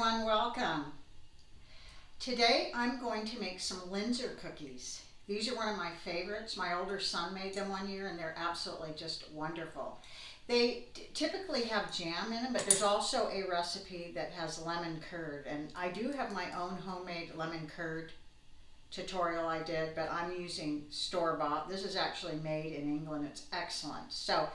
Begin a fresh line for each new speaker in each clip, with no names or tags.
everyone, welcome. Today I'm going to make some Linzer cookies. These are one of my favorites. My older son made them one year and they're absolutely just wonderful. They typically have jam in them, but there's also a recipe that has lemon curd, and I do have my own homemade lemon curd tutorial I did, but I'm using store-bought. This is actually made in England. It's excellent. So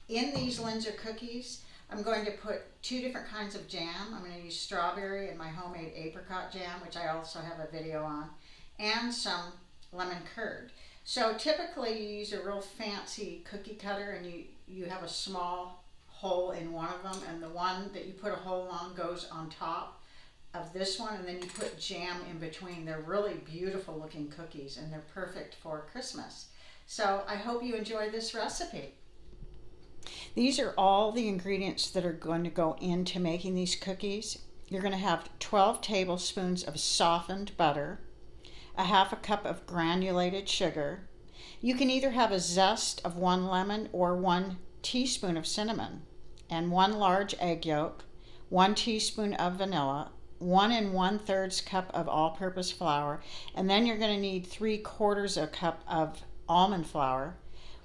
in these Linzer cookies, I'm going to put two different kinds of jam. I'm going to use strawberry and my homemade apricot jam, which I also have a video on, and some lemon curd. So typically you use a real fancy cookie cutter and you have a small hole in one of them, and the one that you put a hole on goes on top of this one, and then you put jam in between. They're really beautiful looking cookies and they're perfect for Christmas. So I hope you enjoy this recipe. These are all the ingredients that are going to go into making these cookies. You're going to have 12 tablespoons of softened butter, a half a cup of granulated sugar. You can either have a zest of 1 lemon or 1 teaspoon of cinnamon, and 1 large egg yolk, 1 teaspoon of vanilla, 1 1/3 cup of all-purpose flour, and then you're going to need 3/4 a cup of almond flour,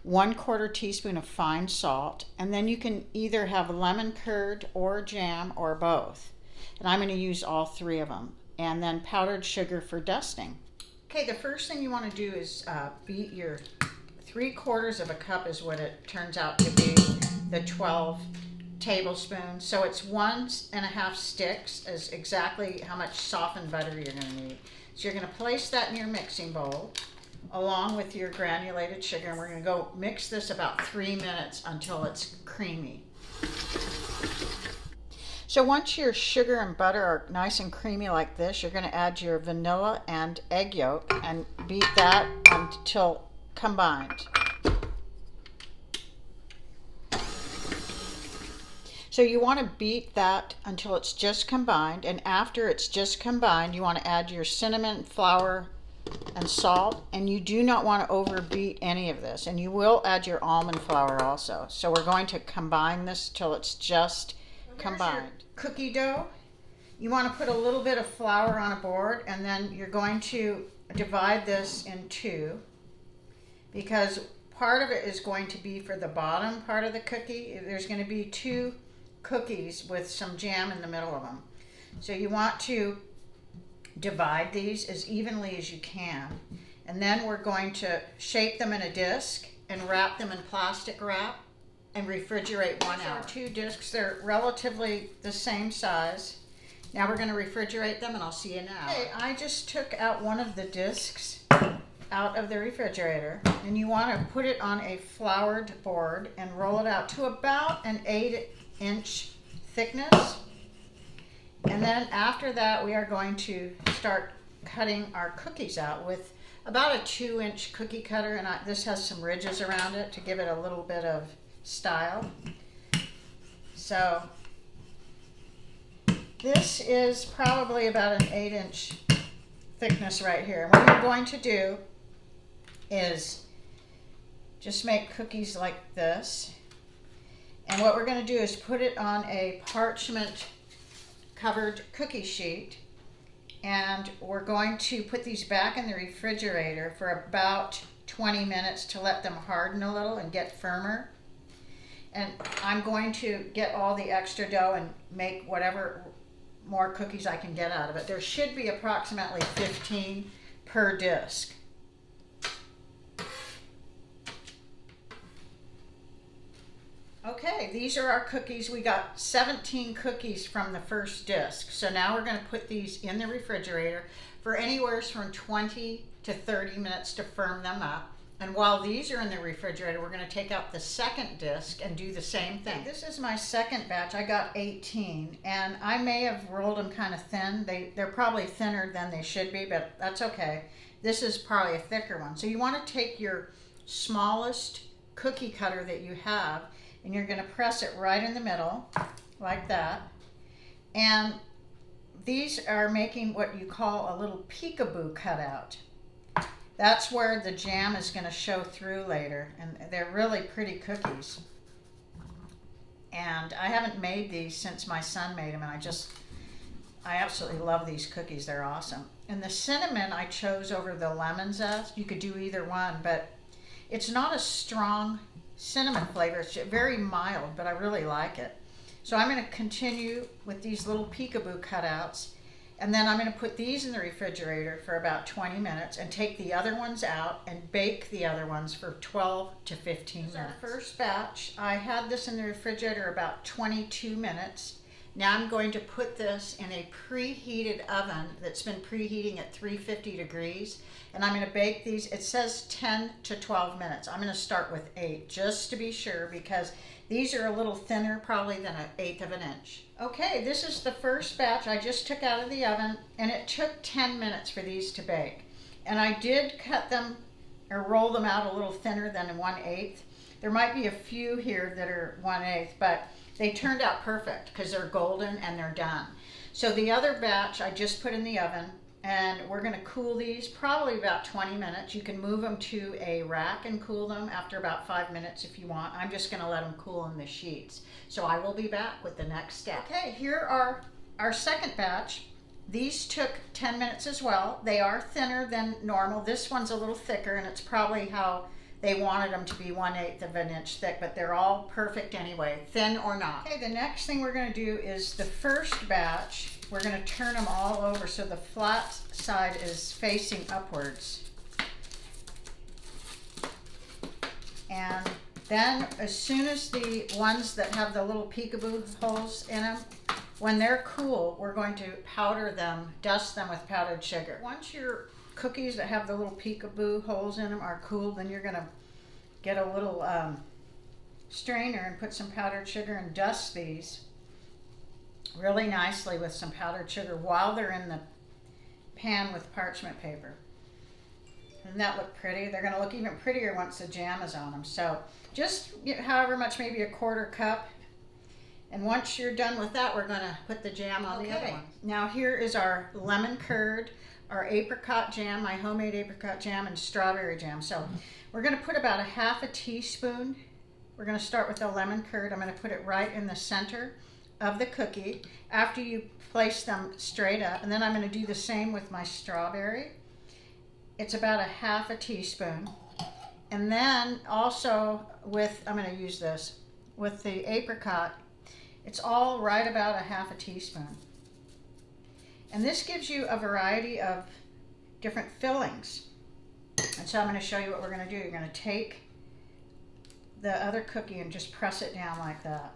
1/4 teaspoon of fine salt, and then you can either have lemon curd or jam or both. And I'm going to use all 3 of them. And then powdered sugar for dusting. Okay, the first thing you want to do is beat your 3/4 of a cup is what it turns out to be, the 12 tablespoons. So it's 1.5 sticks is exactly how much softened butter you're going to need. So you're going to place that in your mixing bowl along with your granulated sugar, and we're going to go mix this about 3 minutes until it's creamy. So once your sugar and butter are nice and creamy like this, you're going to add your vanilla and egg yolk and beat that until combined. So you want to beat that until it's just combined, and after it's just combined, you want to add your cinnamon, flour, and salt, and you do not want to overbeat any of this, and you will add your almond flour also. So we're going to combine this till it's just combined. Cookie dough, you want to put a little bit of flour on a board, and then you're going to divide this in 2, because part of it is going to be for the bottom part of the cookie. There's going to be 2 cookies with some jam in the middle of them. So you want to divide these as evenly as you can, and then we're going to shape them in a disc and wrap them in plastic wrap and refrigerate 1 hour. 2 discs, they're relatively the same size. Now we're going to refrigerate them, and I'll see you now. Okay, I just took out one of the discs out of the refrigerator, and you want to put it on a floured board and roll it out to about an 8-inch thickness. And then after that, we are going to start cutting our cookies out with about a 2-inch cookie cutter, and this has some ridges around it to give it a little bit of style. So this is probably about an 8-inch thickness right here. And what you're going to do is just make cookies like this. And what we're going to do is put it on a parchment covered cookie sheet, and we're going to put these back in the refrigerator for about 20 minutes to let them harden a little and get firmer. And I'm going to get all the extra dough and make whatever more cookies I can get out of it. There should be approximately 15 per disc. Okay, these are our cookies. We got 17 cookies from the first disc. So now we're going to put these in the refrigerator for anywhere from 20 to 30 minutes to firm them up. And while these are in the refrigerator, we're going to take out the second disc and do the same thing. This is my second batch. I got 18, and I may have rolled them kind of thin. They're probably thinner than they should be, but that's okay. This is probably a thicker one. So you want to take your smallest cookie cutter that you have, and you're going to press it right in the middle like that. And these are making what you call a little peekaboo cutout. That's where the jam is going to show through later, and they're really pretty cookies. And I haven't made these since my son made them, and I absolutely love these cookies. They're awesome. And the cinnamon I chose over the lemon zest. You could do either one, but it's not a strong cinnamon flavor. It's very mild, but I really like it. So I'm going to continue with these little peekaboo cutouts. And then I'm going to put these in the refrigerator for about 20 minutes and take the other ones out and bake the other ones for 12 to 15 minutes. Our first batch, I had this in the refrigerator about 22 minutes. Now I'm going to put this in a preheated oven that's been preheating at 350 degrees. And I'm going to bake these, it says 10 to 12 minutes. I'm going to start with 8 just to be sure, because these are a little thinner probably than 1/8 of an inch. Okay, this is the first batch I just took out of the oven, and it took 10 minutes for these to bake. And I did cut them or roll them out a little thinner than 1/8. There might be a few here that are 1/8, but they turned out perfect because they're golden and they're done. So the other batch I just put in the oven, and we're going to cool these probably about 20 minutes. You can move them to a rack and cool them after about 5 minutes if you want. I'm just going to let them cool in the sheets. So I will be back with the next step. Okay, here are our second batch. These took 10 minutes as well. They are thinner than normal. This one's a little thicker, and it's probably how they wanted them to be 1/8 of an inch thick, but they're all perfect anyway, thin or not. Okay, the next thing we're going to do is the first batch. We're going to turn them all over so the flat side is facing upwards. And then as soon as the ones that have the little peekaboo holes in them, when they're cool, we're going to powder them, dust them with powdered sugar. Once your cookies that have the little peekaboo holes in them are cool, then you're going to get a little strainer and put some powdered sugar and dust these really nicely with some powdered sugar while they're in the pan with parchment paper. Doesn't that look pretty? They're going to look even prettier once the jam is on them. So just however much, maybe 1/4 cup. And once you're done with that, we're going to put the jam on the other one. Now here is our lemon curd, our apricot jam, my homemade apricot jam, and strawberry jam. So we're going to put about 1/2 teaspoon. We're going to start with the lemon curd. I'm going to put it right in the center of the cookie after you place them straight up. And then I'm going to do the same with my strawberry. It's about 1/2 teaspoon. And then also with, I'm going to use this, with the apricot, it's all right about 1/2 teaspoon. And this gives you a variety of different fillings. And so I'm going to show you what we're going to do. You're going to take the other cookie and just press it down like that.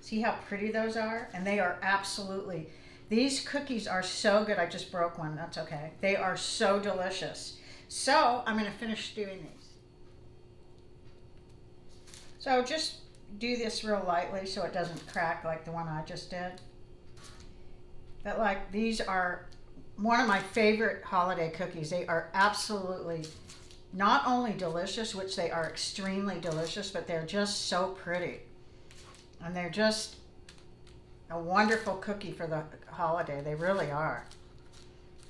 See how pretty those are? And they are absolutely, these cookies are so good. I just broke one, that's okay. They are so delicious. So I'm going to finish doing these. So just do this real lightly so it doesn't crack like the one I just did. But like, these are one of my favorite holiday cookies. They are absolutely not only delicious, which they are extremely delicious, but they're just so pretty. And they're just a wonderful cookie for the holiday. They really are.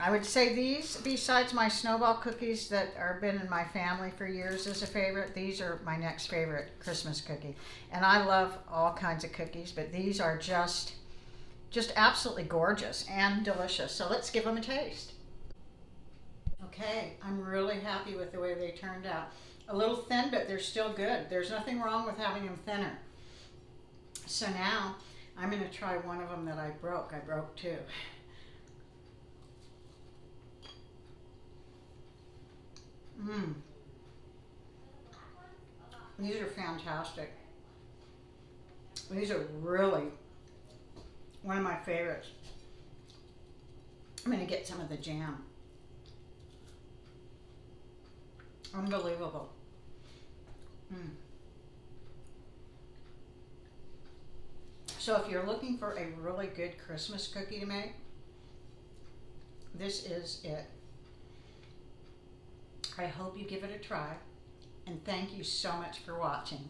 I would say these, besides my snowball cookies that have been in my family for years as a favorite, these are my next favorite Christmas cookie. And I love all kinds of cookies, but these are just absolutely gorgeous and delicious. So let's give them a taste. Okay, I'm really happy with the way they turned out. A little thin, but they're still good. There's nothing wrong with having them thinner. So now I'm going to try one of them that I broke. I broke 2. These are fantastic. These are really one of my favorites. I'm going to get some of the jam. Unbelievable. So if you're looking for a really good Christmas cookie to make, this is it. I hope you give it a try, and thank you so much for watching.